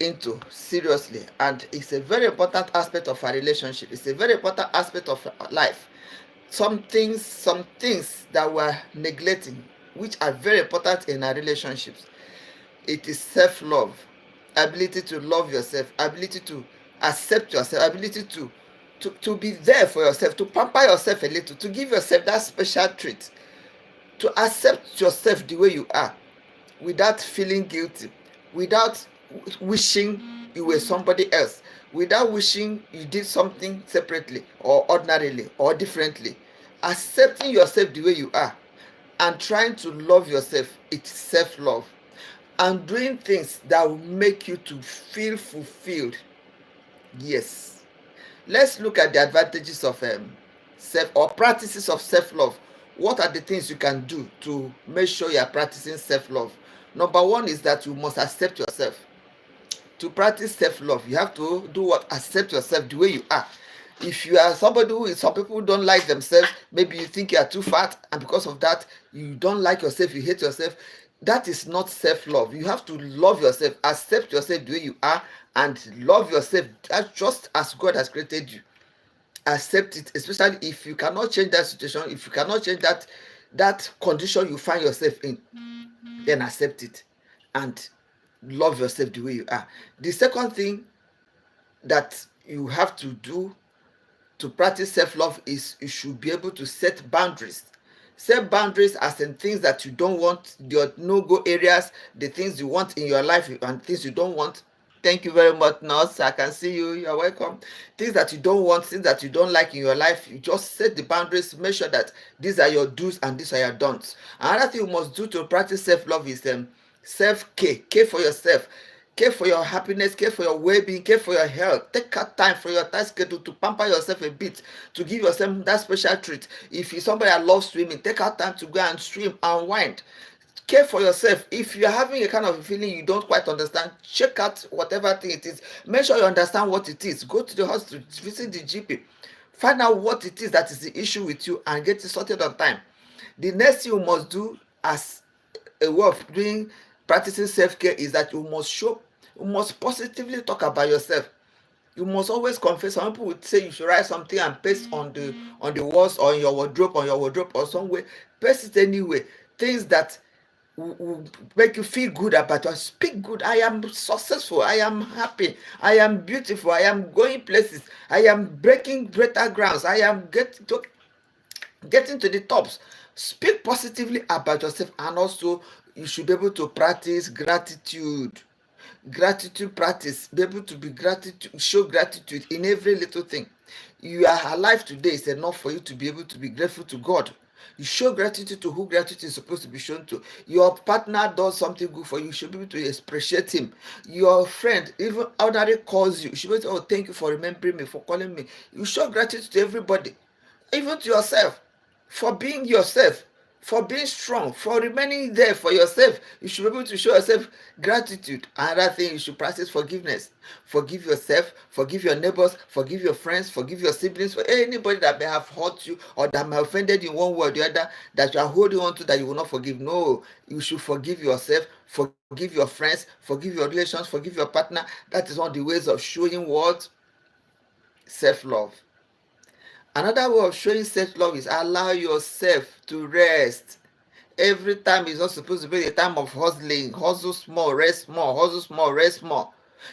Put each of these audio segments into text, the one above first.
into seriously, and it's a very important aspect of our relationship. It's a very important aspect of life. Some things that we're neglecting, which are very important in our relationships, it is self-love, ability to love yourself, ability to accept yourself, ability to be there for yourself, to pamper yourself a little, to give yourself that special treat, to accept yourself the way you are, without feeling guilty, without wishing you were somebody else, without wishing you did something separately or ordinarily or differently. Accepting yourself the way you are and trying to love yourself, it's self-love. And doing things that will make you to feel fulfilled. Yes. Let's look at the advantages of self or practices of self-love. What are the things you can do to make sure you are practicing self-love? Number one is that you must accept yourself. To practice self-love, you have to do what? Accept yourself the way you are. If you are somebody who is, some people who don't like themselves, maybe you think you are too fat, and because of that you don't like yourself, you hate yourself. That is not self-love. You have to love yourself, accept yourself the way you are, and love yourself just as God has created you. Accept it, especially if you cannot change that situation, if you cannot change that condition you find yourself in, then accept it and love yourself the way you are. The second thing that you have to do to practice self-love is you should be able to set boundaries. Set boundaries as in things that you don't want, your no-go areas, the things you want in your life and things you don't want. Thank you very much, nurse. I can see you. You're welcome. Things that you don't want, things that you don't like in your life, you just set the boundaries. Make sure that these are your do's and these are your don'ts. Another thing you must do to practice self-love is self-care. Care for yourself. Care for your happiness, care for your well-being, care for your health. Take out time for your time schedule to pamper yourself a bit, to give yourself that special treat. If you're somebody that loves swimming, take out time to go and swim, unwind. Care for yourself. If you're having a kind of feeling you don't quite understand, check out whatever thing it is. Make sure you understand what it is. Go to the hospital, visit the GP, find out what it is that is the issue with you and get it sorted on time. The next thing you must do as a way of doing practicing self-care is that you must positively talk about yourself. You must always confess. Some people would say you should write something and paste on the walls or in your wardrobe, or somewhere. Paste it anyway. Things that will make you feel good about yourself. Speak good. I am successful. I am happy. I am beautiful. I am going places. I am breaking greater grounds. I am getting to the tops. Speak positively about yourself, and also you should be able to practice gratitude. Gratitude practice. Be able to be gratitude, show gratitude in every little thing. You are alive today is enough for you to be able to be grateful to God. You show gratitude to who gratitude is supposed to be shown to. Your partner does something good for you, you should be able to appreciate him. Your friend, even ordinary, calls you, you should be able to, oh, thank you for remembering me, for calling me. You show gratitude to everybody, even to yourself, for being yourself, for being strong, for remaining there for yourself. You should be able to show yourself gratitude. Another thing, you should practice forgiveness. Forgive yourself, forgive your neighbors, forgive your friends, forgive your siblings, for anybody that may have hurt you or that may have offended you in one way or the other, that you are holding on to, that you will not forgive. No, you should forgive yourself, forgive your friends, forgive your relations, forgive your partner. That is one of the ways of showing what? Self-love. Another way of showing self-love is allow yourself to rest. Every time is not supposed to be a time of hustling. Hustle small, rest more. Hustle small, rest more.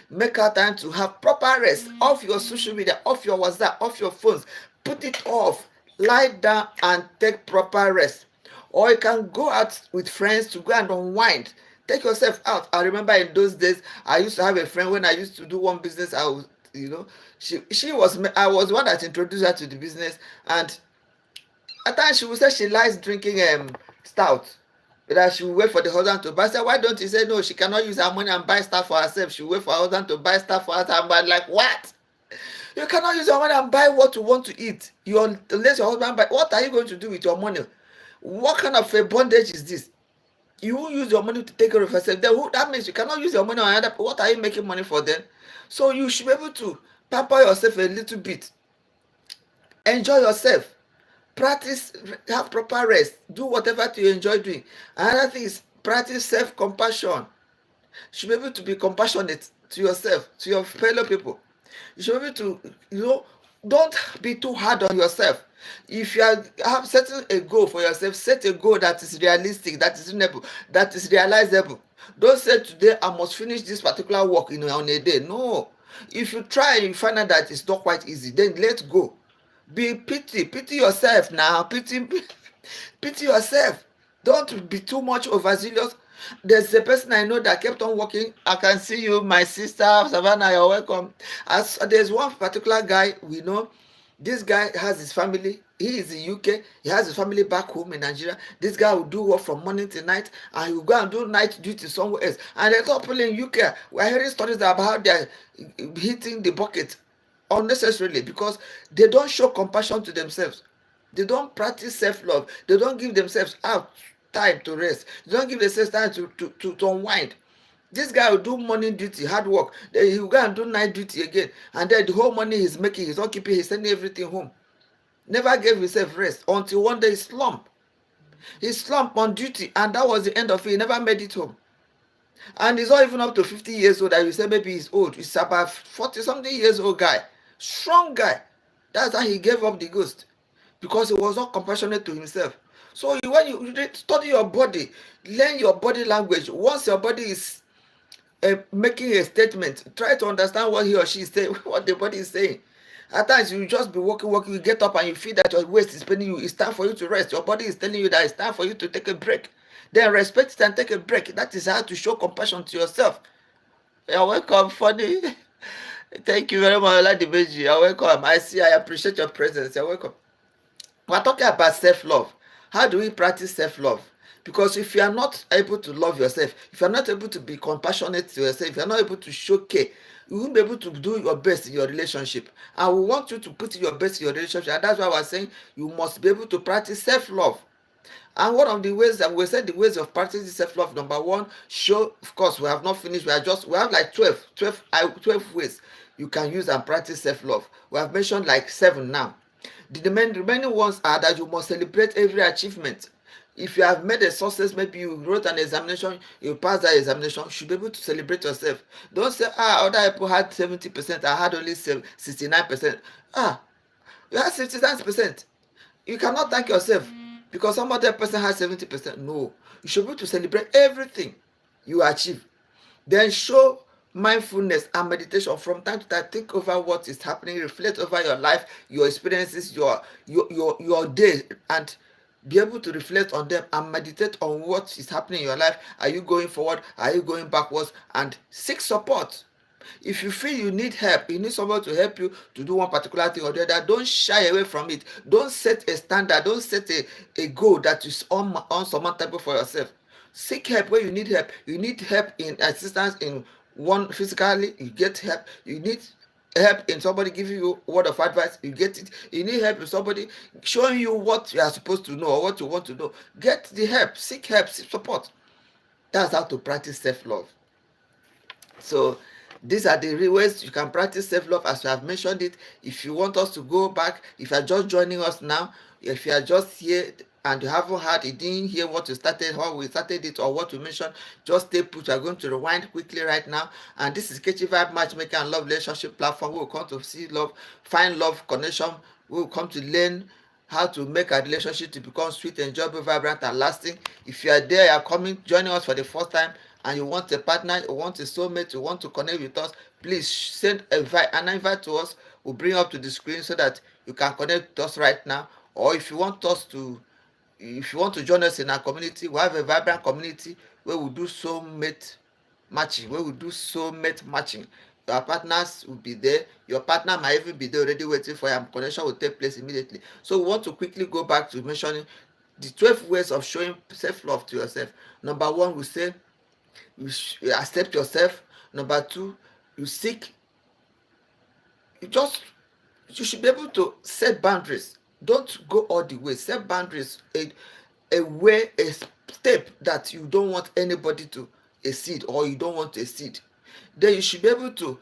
Make out time to have proper rest. Off your social media, off your WhatsApp, off your phones. Put it off. Lie down and take proper rest. Or you can go out with friends to go and unwind. Take yourself out. I remember in those days, I used to have a friend when I used to do one business. I was, she was, I was the one that introduced her to the business, and at times she would say she likes drinking stout, that she will wait for the husband to buy. I said, why don't you say no? She cannot use her money and buy stuff for herself. She will wait for her husband to buy stuff for her. I'm like, what? You cannot use your money and buy what you want to eat. Unless your husband buy. What are you going to do with your money? What kind of a bondage is this? You won't use your money to take care of yourself. Then that means you cannot use your money on another. What are you making money for then? So you should be able to pamper yourself a little bit. Enjoy yourself. Practice, have proper rest. Do whatever you enjoy doing. Another thing is practice self-compassion. You should be able to be compassionate. to yourself, to your fellow people. You should be able to, don't be too hard on yourself. If you have setting a goal for yourself, set a goal that is realistic, that is reasonable, that is realizable. Don't say today I must finish this particular work on a day. No. If you try and you find out that it's not quite easy, then let go. Pity yourself now. Pity yourself. Don't be too much overzealous. There's a person I know that kept on working. I can see you, my sister Savannah. You're welcome. As there's one particular guy we know. This guy has his family. He is in UK. He has his family back home in Nigeria. This guy will do work from morning to night, and he will go and do night duty somewhere else. And there's lot of people in UK. We're hearing stories about how they're hitting the bucket unnecessarily because they don't show compassion to themselves. They don't practice self-love. They don't give themselves out time to rest. They don't give themselves time to unwind. This guy will do morning duty, hard work. Then he will go and do night duty again. And then the whole money he's making, he's not keeping, he's sending everything home. Never gave himself rest until one day he slumped. He slumped on duty, and that was the end of it. He never made it home. And he's not even up to 50 years old. That you say maybe he's old. He's about 40-something years old guy. Strong guy. That's how he gave up the ghost. Because he was not compassionate to himself. So when you study your body, learn your body language. Once your body is making a statement, try to understand what he or she is saying, what the body is saying. At times you just be working, you get up and you feel that your waist is paining you. It's time for you to rest. Your body is telling you that it's time for you to take a break. Then respect it and take a break. That is how to show compassion to yourself. You're welcome, funny. Thank you very much, Oladimeji. You're welcome. I appreciate your presence. You're welcome. We're talking about self-love. How do we practice self-love? Because if you are not able to love yourself, if you are not able to be compassionate to yourself, if you are not able to show care, you won't be able to do your best in your relationship. And we want you to put your best in your relationship. And that's why we're saying you must be able to practice self-love. And one of the ways that we said the ways of practicing self-love, number one, show, of course, we have not finished. We have like 12 ways you can use and practice self-love. We have mentioned like 7 now. The remaining ones are that you must celebrate every achievement. If you have made a success, maybe you wrote an examination, you passed that examination, you should be able to celebrate yourself. Don't say, other people had 70%, I had only 69%. You had 69%. You cannot thank yourself because some other person has 70%. No, you should be able to celebrate everything you achieve. Then show mindfulness and meditation from time to time. Think over what is happening, reflect over your life, your experiences, your day, and be able to reflect on them and meditate on what is happening in your life. Are you going forward? Are you going backwards? And seek support. If you feel you need help, you need someone to help you to do one particular thing or the other, don't shy away from it. Don't set a standard. Don't set a goal that is unsurmountable for yourself. Seek help where you need help. You need help in assistance in one physically, you get help. You need help in somebody giving you a word of advice, you get it. You need help in somebody showing you what you are supposed to know or what you want to know. Get the help, seek support. That's how to practice self-love. So these are the ways you can practice self-love as we have mentioned it. If you want us to go back, if you are just joining us now, if you are just here and you haven't heard, you didn't hear what we started, how we started it, or what we mentioned, just stay put. We are going to rewind quickly right now. And this is kechysvibes Matchmaker and Love Relationship Platform. We will come to see love, find love, connection. We will come to learn how to make a relationship to become sweet, enjoyable, vibrant, and lasting. If you are there, you are coming, joining us for the first time, and you want a partner, you want a soulmate, you want to connect with us, please send an invite to us. We'll bring up to the screen so that you can connect with us right now. Or if you want to join us in our community, we have a vibrant community where we do soulmate matching. Your partners will be there. Your partner might even be there already waiting for you, and connection will take place immediately. So we want to quickly go back to mentioning the 12 ways of showing self-love to yourself. Number 1, we say you accept yourself. Number 2, you seek. You should be able to set boundaries. Don't go all the way. Set boundaries. A step that you don't want anybody to exceed, or you don't want to exceed. Then you should be able to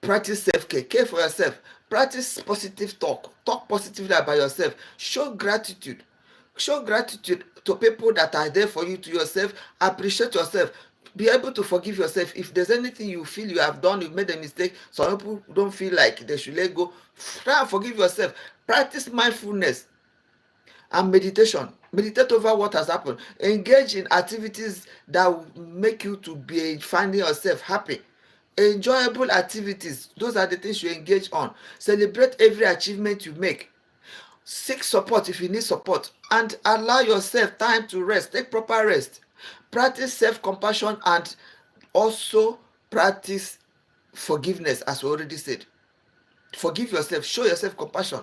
practice self-care. Care for yourself. Practice positive talk. Talk positively about yourself. Show gratitude to people that are there for you, to yourself. Appreciate yourself. Be able to forgive yourself. If there's anything you feel you have done, you've made a mistake, some people don't feel like they should let go, try and forgive yourself. Practice mindfulness and meditation. Meditate over what has happened. Engage in activities that will make you to be finding yourself happy. Enjoyable activities, those are the things you engage on. Celebrate every achievement you make. Seek support if you need support, and allow yourself time to rest. Take proper rest. Practice self-compassion, and also practice forgiveness, as we already said. Forgive yourself, show yourself compassion.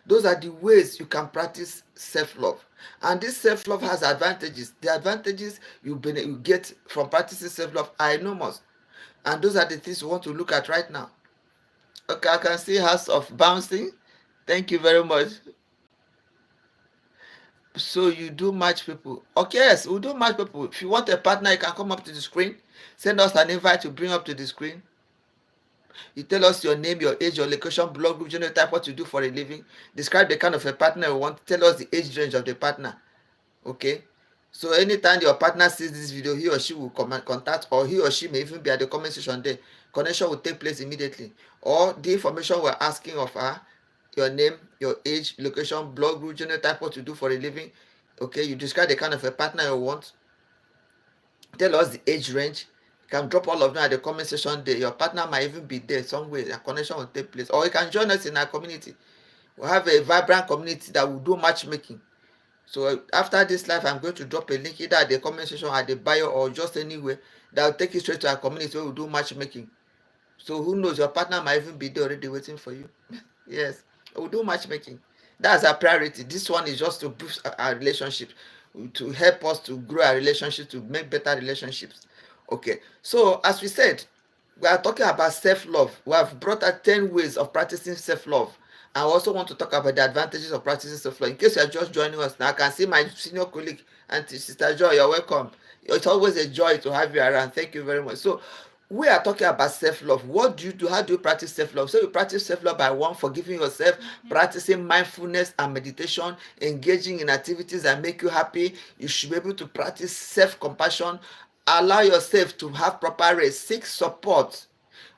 Those are the ways you can practice self-love. And this self-love has advantages. The advantages you get from practicing self-love are enormous. And those are the things we want to look at right now. Okay, I can see House of Bouncing. Thank you very much. So you do match people. Okay, yes, we do match people. If you want a partner, you can come up to the screen. Send us an invite to bring up to the screen. You tell us your name, your age, your location, blog group, genotype, what you do for a living. Describe the kind of a partner you want. Tell us the age range of the partner. Okay. So anytime your partner sees this video, he or she will contact, or he or she may even be at the comment section there. Connection will take place immediately. Or the information we're asking of her, your name, your age, location, blog group, genotype, what you do for a living. Okay, you describe the kind of a partner you want. Tell us the age range. You can drop all of them at the comment section there. Your partner might even be there somewhere. A connection will take place. Or you can join us in our community. We have a vibrant community that will do matchmaking. So after this live, I'm going to drop a link either at the comment section, at the bio, or just anywhere that will take you straight to our community where we do matchmaking. So who knows, your partner might even be there already waiting for you. Yes, we'll do matchmaking. That's our priority. This one is just to boost our relationship, to help us to grow our relationship, to make better relationships. Okay, so as we said, we are talking about self-love. We have brought out 10 ways of practicing self-love. I also want to talk about the advantages of practicing self-love. In case you are just joining us now, I can see my senior colleague, Auntie Sister Joy. You're welcome. It's always a joy to have you around. Thank you very much. So we are talking about self-love. What do you do? How do you practice self-love? So you practice self-love by one, forgiving yourself, practicing mindfulness and meditation, engaging in activities that make you happy. You should be able to practice self-compassion. Allow yourself to have proper rest. Seek support.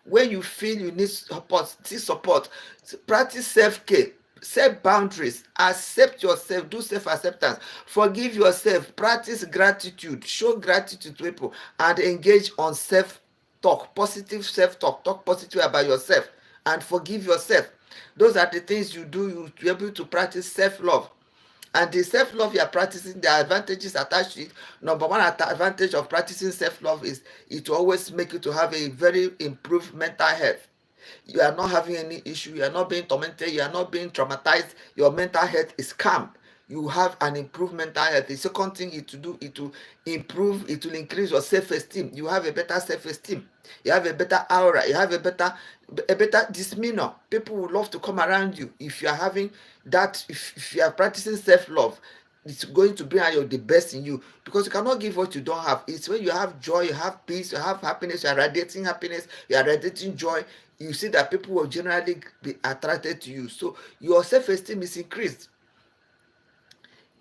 When you feel you need support, seek support. Practice self-care. Set boundaries. Accept yourself. Do self-acceptance. Forgive yourself. Practice gratitude. Show gratitude to people, and engage on self-talk. Positive self-talk. Talk positive about yourself and forgive yourself. Those are the things you do. You be able to practice self-love. And the self-love you are practicing, the advantages attached to it. Number one advantage of practicing self-love is it will always make you to have a very improved mental health. You are not having any issue. You are not being tormented. You are not being traumatized. Your mental health is calm. You have an improved mental health. The second thing it to do, it will improve, it will increase your self-esteem. You have a better self-esteem. You have a better aura. You have a better demeanor. People will love to come around you if you are having that. If you are practicing self-love, it's going to bring out the best in you, because you cannot give what you don't have. It's when you have joy, you have peace, you have happiness, you are radiating happiness, you are radiating joy. You see that people will generally be attracted to you. So your self-esteem is increased.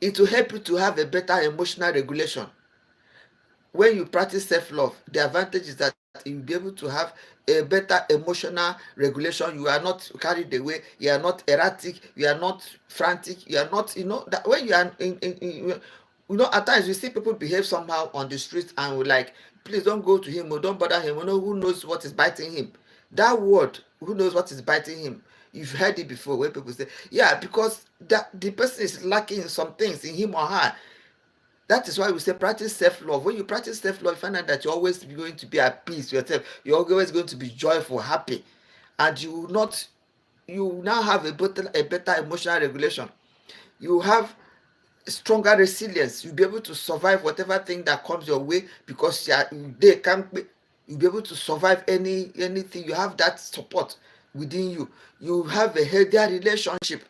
It will help you to have a better emotional regulation. When you practice self-love, the advantage is that you'll be able to have a better emotional regulation. You are not carried away. You are not erratic. You are not frantic. You are not, that when you are at times you see people behave somehow on the street, and we're like, please don't go to him, or don't bother him. Who knows what is biting him? That word, who knows what is biting him? You've heard it before, where people say, yeah, because the person is lacking some things in him or her. That is why we say practice self-love. When you practice self-love, you find out that you're always going to be at peace with yourself. You're always going to be joyful, happy, and you now have a better emotional regulation. You have stronger resilience. You'll be able to survive whatever thing that comes your way, because you'll be able to survive anything. You have that support within you. You have a healthier relationship.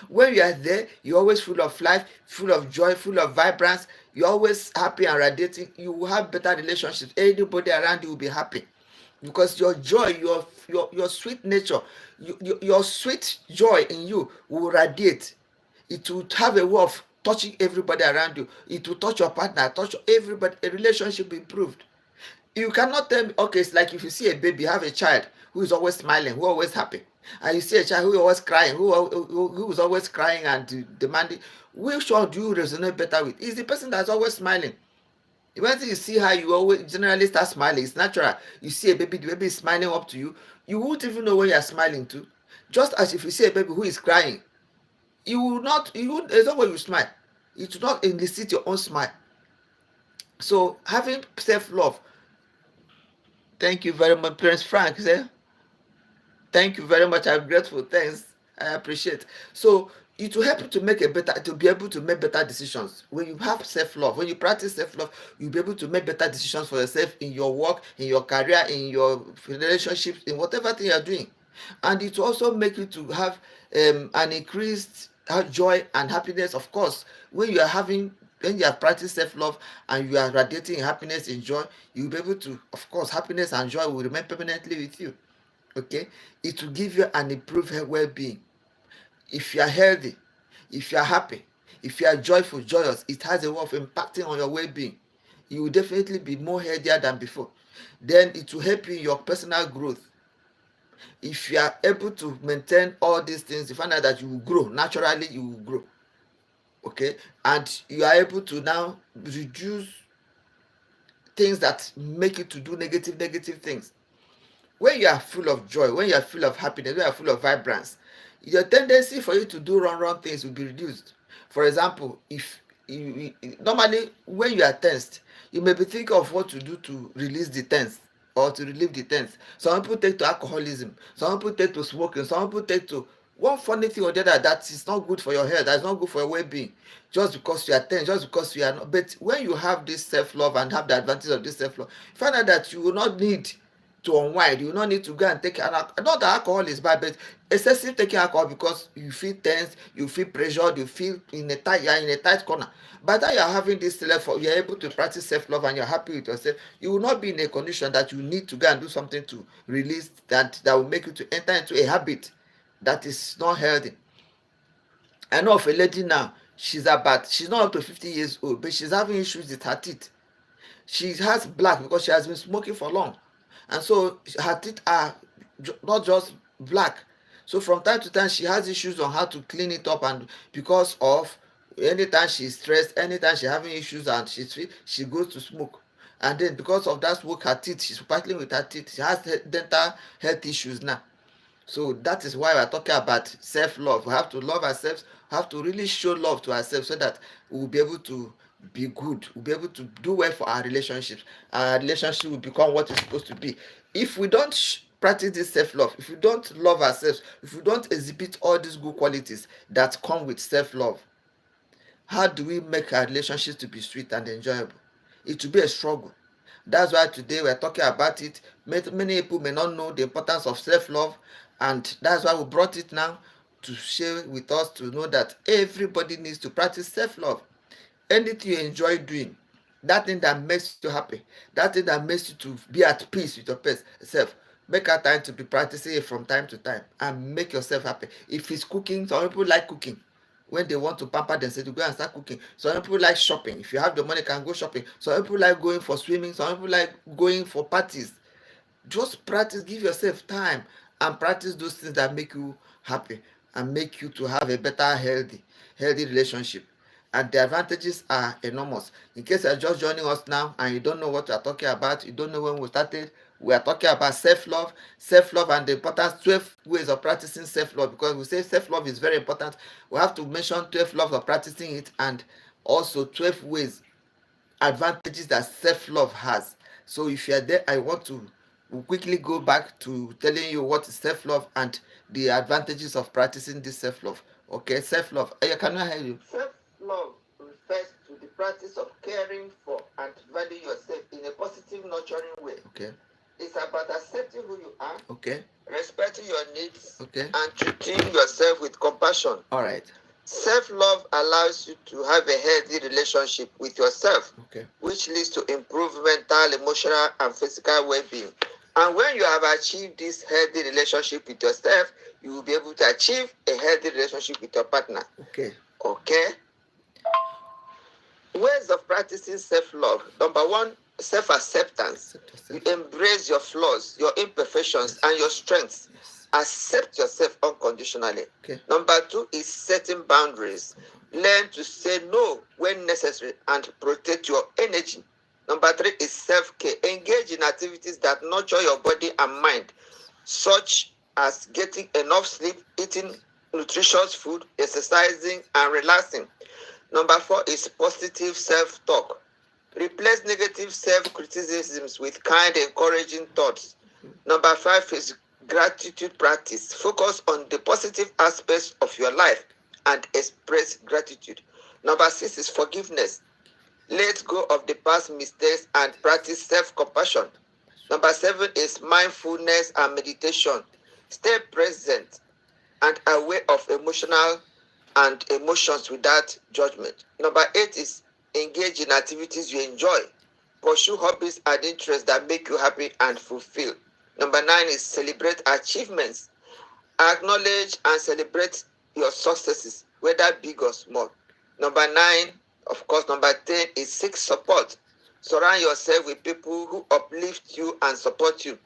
When you are there, you're always full of life, full of joy, full of vibrance. You're always happy and radiating. You will have better relationships. Anybody around you will be happy, because your joy, your sweet nature, your sweet joy in you will radiate. It will have a way of touching everybody around you. It will touch your partner, touch everybody. A relationship improved. You cannot tell me, okay, it's like if you see a baby, have a child who is always smiling, who always happy, and you see a child who is always crying, who is always crying and demanding, which one do you resonate better with? Is the person that's always smiling. When you see how you always generally start smiling, it's natural. You see a baby, the baby is smiling up to you, you won't even know when you're smiling to. Just as if you see a baby who is crying, there's no way you smile. It will not elicit your own smile. So having self-love, thank you very much, Prince Frank. Thank you very much. I'm grateful. Thanks. I appreciate. So it will help you to be able to make better decisions. When you have self-love, when you practice self-love, you'll be able to make better decisions for yourself in your work, in your career, in your relationships, in whatever thing you're doing. And it will also make you to have an increased joy and happiness. Of course, when you have practiced self-love and you are radiating happiness and joy, you'll be able to, of course, happiness and joy will remain permanently with you. Okay, it will give you an improved well-being. If you are healthy, if you are happy, if you are joyful, joyous, it has a way of impacting on your well-being. You will definitely be more healthier than before. Then it will help you in your personal growth. If you are able to maintain all these things, you find out that you will grow naturally. You will grow. Okay, and you are able to now reduce things that make you to do negative things. When you are full of joy, when you are full of happiness, when you are full of vibrance, your tendency for you to do wrong things will be reduced. For example, if normally when you are tensed, you may be thinking of what to do to release the tense or to relieve the tense. Some people take to alcoholism, some people take to smoking, some people take to one funny thing or the other that is not good for your health, that is not good for your well-being, just because you are tense, just because you are not. But when you have this self-love and have the advantage of this self-love, find out that you will not need to unwind. You no need to go and take not that alcohol is bad, but excessive taking alcohol because you feel tense, you feel pressured, you feel you are in a tight corner. By the time you are having this self, you are able to practice self-love and you're happy with yourself, you will not be in a condition that you need to go and do something to release that will make you to enter into a habit that is not healthy. I know of a lady now, she's not up to 50 years old, but she's having issues with her teeth. She has black because she has been smoking for long, and so her teeth are not just black. So from time to time she has issues on how to clean it up, and because of anytime she's stressed, anytime she's having issues and she goes to smoke, and then because of that smoke, her teeth, she's battling with her teeth. She has dental health issues now. So that is why we're talking about self-love. We have to love ourselves, we have to really show love to ourselves so that we'll be able to be good, we'll be able to do well for our relationships. Our relationship will become what it's supposed to be. If we don't practice this self-love, if we don't love ourselves, if we don't exhibit all these good qualities that come with self-love, how do we make our relationships to be sweet and enjoyable? It will be a struggle. That's why today we're talking about it. Many people may not know the importance of self-love, and that's why we brought it now to share with us, to know that everybody needs to practice self-love. Anything you enjoy doing, that thing that makes you happy, that thing that makes you to be at peace with yourself, make a time to be practicing it from time to time and make yourself happy. If it's cooking, some people like cooking. When they want to pamper themselves, to go and start cooking. Some people like shopping. If you have the money, you can go shopping. Some people like going for swimming. Some people like going for parties. Just practice, give yourself time and practice those things that make you happy and make you to have a better healthy relationship. And the advantages are enormous. In case you're just joining us now and you don't know what we're talking about, you don't know when we started, we are talking about self-love and the importance, 12 ways of practicing self-love, because we say self-love is very important. We have to mention 12 laws of practicing it, and also 12 ways, advantages that self-love has. So if you are there, I want to quickly go back to telling you what is self-love and the advantages of practicing this self-love. Okay, self-love. I cannot hear you. Self-love refers to the practice of caring for and valuing yourself in a positive, nurturing way. Okay. It's about accepting who you are. Okay. Respecting your needs. Okay. And treating yourself with compassion. All right. Self-love allows you to have a healthy relationship with yourself, okay, which leads to improved mental, emotional, and physical well-being. And when you have achieved this healthy relationship with yourself, you will be able to achieve a healthy relationship with your partner. Okay. Okay. Ways of practicing self-love. Number one, self-acceptance. You embrace your flaws, your imperfections, and your strengths. Accept yourself unconditionally. Number 2 is setting boundaries. Learn to say no when necessary and protect your energy. Number 3 is self-care. Engage in activities that nurture your body and mind, such as getting enough sleep, eating nutritious food, exercising, and relaxing. Number 4 is positive self-talk. Replace negative self-criticisms with kind, encouraging thoughts. Number 5 is gratitude practice. Focus on the positive aspects of your life and express gratitude. Number 6 is forgiveness. Let go of the past mistakes and practice self-compassion. Number 7 is mindfulness and meditation. Stay present and aware of emotions without judgment. Number 8 is engage in activities you enjoy. Pursue hobbies and interests that make you happy and fulfilled. Number 9 is celebrate achievements. Acknowledge and celebrate your successes, whether big or small. Number 10 is seek support. Surround yourself with people who uplift you and support you.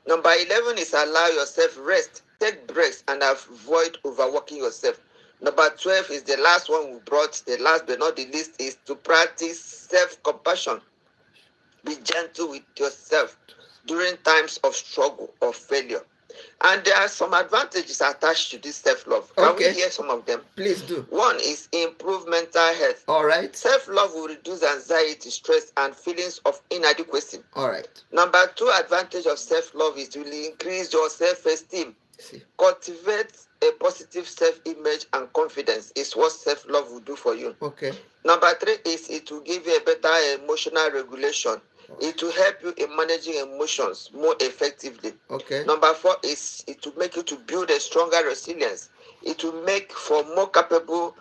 Number 11 is allow yourself rest. Take breaks and avoid overworking yourself. Number 12 is the last one we brought. The last but not the least is to practice self-compassion. Be gentle with yourself during times of struggle or failure. And there are some advantages attached to this self-love. Can we hear some of them? Please do. 1 is improve mental health. All right. Self-love will reduce anxiety, stress, and feelings of inadequacy. All right. Number 2 advantage of self-love is to increase your self-esteem. Cultivate a positive self-image and confidence is what self-love will do for you. Okay. Number 3 is it will give you a better emotional regulation. It will help you in managing emotions more effectively. Okay. Number 4 is it will make you to build a stronger resilience. It will make for more capable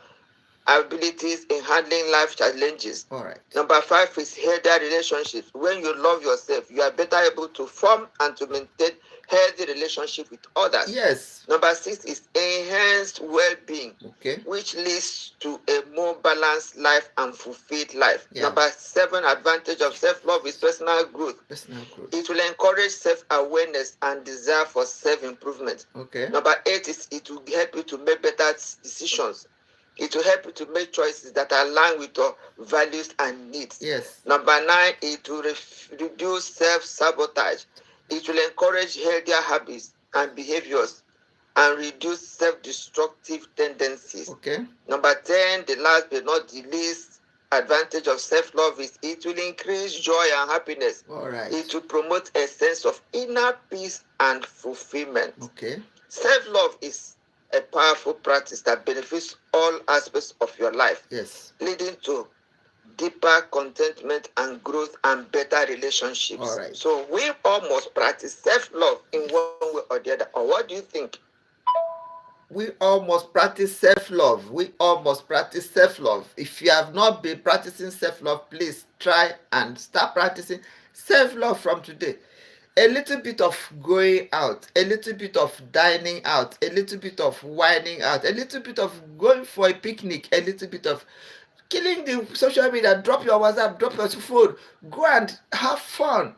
abilities in handling life challenges. All right. Number 5 is healthier relationships. When you love yourself, you are better able to form and to maintain healthy relationship with others. Yes. Number 6 is enhanced well-being, which leads to a more balanced life and fulfilled life. Yeah. Number 7 advantage of self-love is personal growth. It will encourage self-awareness and desire for self-improvement. Okay. Number 8 is it will help you to make better decisions. It will help you to make choices that align with your values and needs. Yes. Number 9, it will reduce self-sabotage. It will encourage healthier habits and behaviors and reduce self-destructive tendencies. Okay. Number 10, the last but not the least advantage of self-love is it will increase joy and happiness. All right. It will promote a sense of inner peace and fulfillment. Okay. Self-love is a powerful practice that benefits all aspects of your life. Yes. Leading to deeper contentment and growth and better relationships. All right. So we all must practice self-love in one way or the other. Or what do you think? We all must practice self-love. We all must practice self-love. If you have not been practicing self-love, please try and start practicing self-love from today. A little bit of going out, a little bit of dining out, a little bit of whining out, a little bit of going for a picnic, a little bit of killing the social media. Drop your WhatsApp, drop your phone, go and have fun.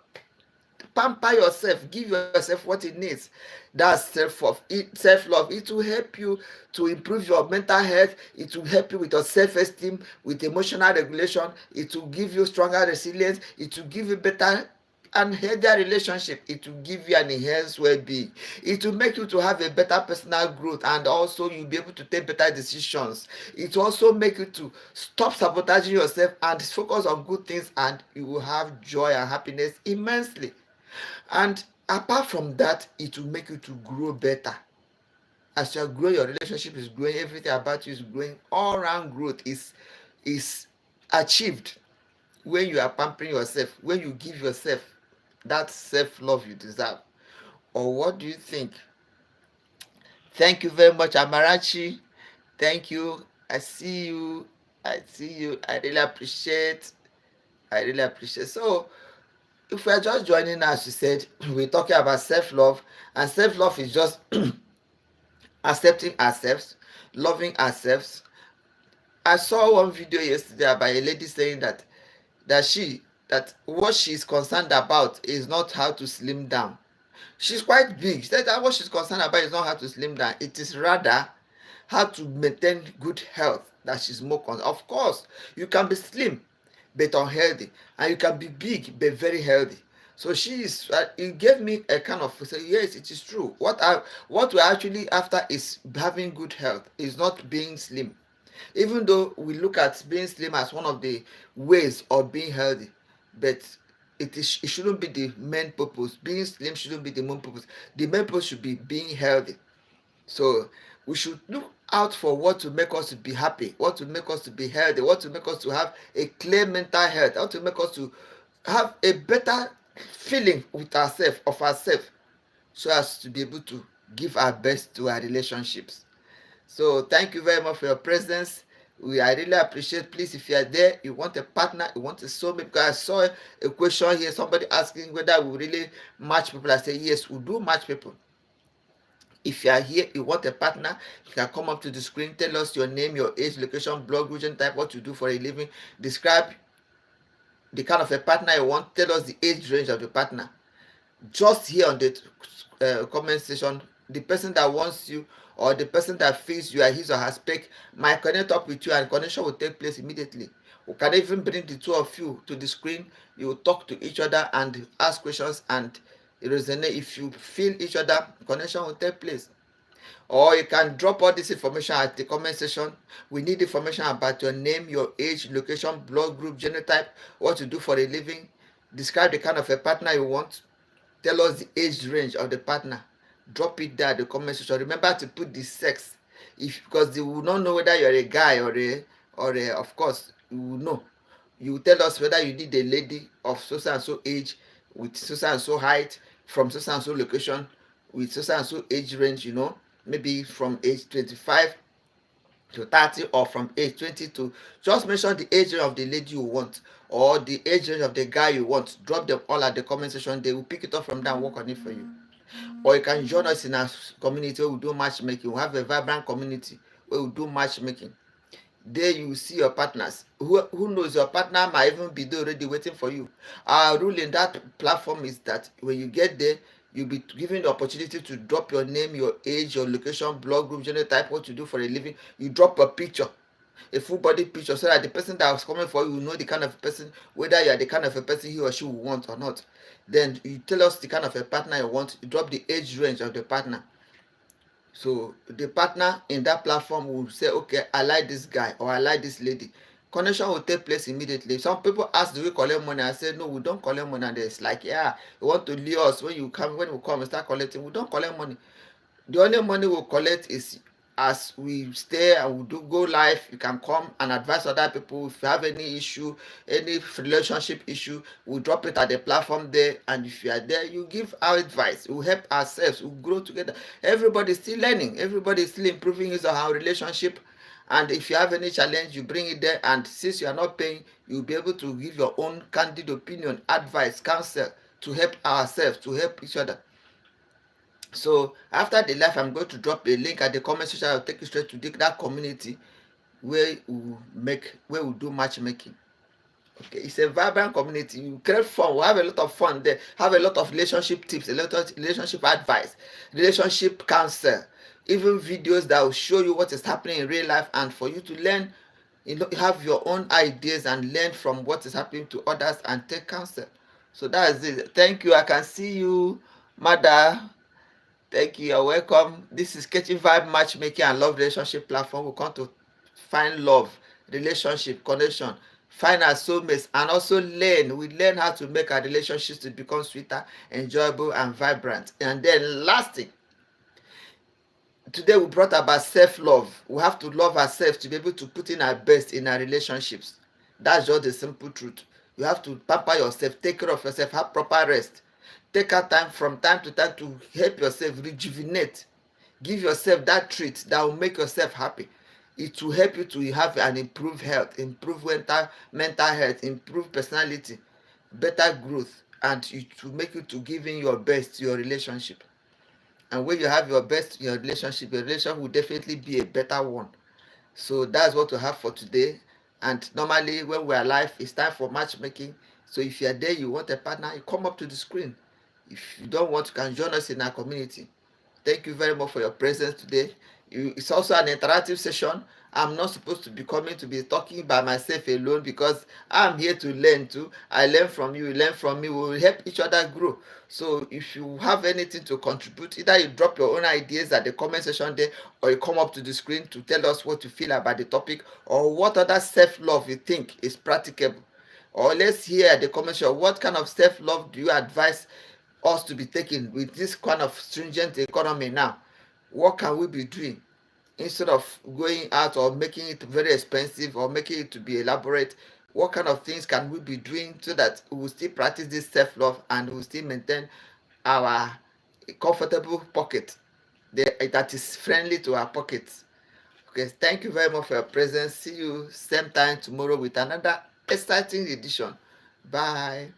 Pamper yourself, give yourself what it needs. That's self-love. It will help you to improve your mental health. It will help you with your self-esteem, with emotional regulation. It will give you stronger resilience. It will give you better and healthier relationship. It will give you an enhanced well-being. It will make you to have a better personal growth, and also you'll be able to take better decisions. It will also make you to stop sabotaging yourself and focus on good things, and you will have joy and happiness immensely. And apart from that, it will make you to grow better. As you grow, your relationship is growing, everything about you is growing. All round growth is achieved when you are pampering yourself, when you give yourself that self-love you deserve. Or what do you think? Thank you very much, Amarachi. Thank you. I see you. I really appreciate. So if we are just joining us, you said we're talking about self-love, and self-love is just accepting ourselves, loving ourselves. I saw one video yesterday about a lady saying that she that what she's concerned about is not how to slim down. She's quite big. She said that what she's concerned about is not how to slim down. It is rather how to maintain good health that she's more concerned. Of course, you can be slim but unhealthy, and you can be big but very healthy. So she is. It gave me a kind of say, yes, it is true. What we're actually after is having good health. Is not being slim. Even though we look at being slim as one of the ways of being healthy, but it shouldn't be the main purpose. Being slim shouldn't be the main purpose. The main purpose should be being healthy. So we should look out for what to make us to be happy, what to make us to be healthy, what to make us to have a clear mental health, how to make us to have a better feeling with ourselves, of ourselves, so as to be able to give our best to our relationships. So thank you very much for your presence. I really appreciate. Please, if you are there, you want a partner, you want a soulmate. Because I saw a question here, somebody asking whether we really match people. I say yes, we do match people. If you are here, you want a partner, you can come up to the screen, tell us your name, your age, location, blog, region, type, what you do for a living, describe the kind of a partner you want, tell us the age range of the partner. Just here on the comment section, the person that wants you or the person that feels you are his or her spec might connect up with you, and connection will take place immediately. We can even bring the two of you to the screen. You will talk to each other and ask questions and resonate. If you feel each other, connection will take place. Or you can drop all this information at the comment section. We need information about your name, your age, location, blood group, genotype, what you do for a living. Describe the kind of a partner you want. Tell us the age range of the partner. Drop it there at the comment section. Remember to put the sex, because they will not know whether you're a guy or a of course you will know. You will tell us whether you need a lady of so and so age, with so and so height, from so and so location, with so and so age range, maybe from age 25 to 30, or from age 20 to, just mention the age range of the lady you want or the age range of the guy you want. Drop them all at the comment section. They will pick it up from there and work on it for you. Or you can join us in our community where we do matchmaking. We have a vibrant community where we do matchmaking. There you will see your partners. Who knows, your partner might even be there already waiting for you. Our rule in that platform is that when you get there, you'll be given the opportunity to drop your name, your age, your location, blog group, genotype, what you do for a living. You drop a picture, a full body picture, so that the person that was coming for you will know the kind of person, whether you are the kind of a person he or she will want or not. Then you tell us the kind of a partner you want. You drop the age range of the partner. So the partner in that platform will say, okay, I like this guy or I like this lady. Connection will take place immediately. Some people ask, do we collect money? I say, no, we don't collect money. And it's like, yeah, you want to lure us when we come and start collecting. We don't collect money. The only money we'll collect is as we stay and we do go live. You can come and advise other people. If you have any issue, any relationship issue, we'll drop it at the platform there. And if you are there, you give our advice. We'll help ourselves. We'll grow together. Everybody's still learning. Everybody's still improving his or her relationship. And if you have any challenge, you bring it there. And since you are not paying, you'll be able to give your own candid opinion, advice, counsel, to help ourselves, to help each other. So after the live, I'm going to drop a link at the comment section. I'll take you straight to that community where we do matchmaking. Okay, it's a vibrant community. You create fun. We have a lot of fun there. Have a lot of relationship tips, a lot of relationship advice, relationship counsel, even videos that will show you what is happening in real life, and for you to learn, have your own ideas and learn from what is happening to others and take counsel. So that is it. Thank you. I can see you, Mother. Thank you. You're welcome. This is Catching Vibe Matchmaking and Love Relationship Platform. We come to find love, relationship, connection, find our soulmates, and also learn. We learn how to make our relationships to become sweeter, enjoyable, and vibrant. And then last thing, today we brought about self-love. We have to love ourselves to be able to put in our best in our relationships. That's just the simple truth. You have to pamper yourself, take care of yourself, have proper rest. Take out time from time to time to help yourself rejuvenate. Give yourself that treat that will make yourself happy. It will help you to have an improved health, improve mental health, improve personality, better growth, and it will make you to give in your best to your relationship. And when you have your best in your relationship will definitely be a better one. So that's what we have for today. And normally when we are live, it's time for matchmaking. So if you are there, you want a partner, you come up to the screen. If you don't want, you can join us in our community. Thank you very much for your presence today. It's also an interactive session. I'm not supposed to be coming to be talking by myself alone, because I'm here to learn too. I learn from you learn from me. We will help each other grow. So if you have anything to contribute, either you drop your own ideas at the comment section there, or you come up to the screen to tell us what you feel about the topic, or what other self-love you think is practicable. Or let's hear at the comment section, what kind of self-love do you advise us to be taking with this kind of stringent economy now? What can we be doing instead of going out or making it very expensive or making it to be elaborate? What kind of things can we be doing so that we will still practice this self-love and we will still maintain our comfortable pocket that is friendly to our pockets? Okay, thank you very much for your presence. See you same time tomorrow with another exciting edition. Bye.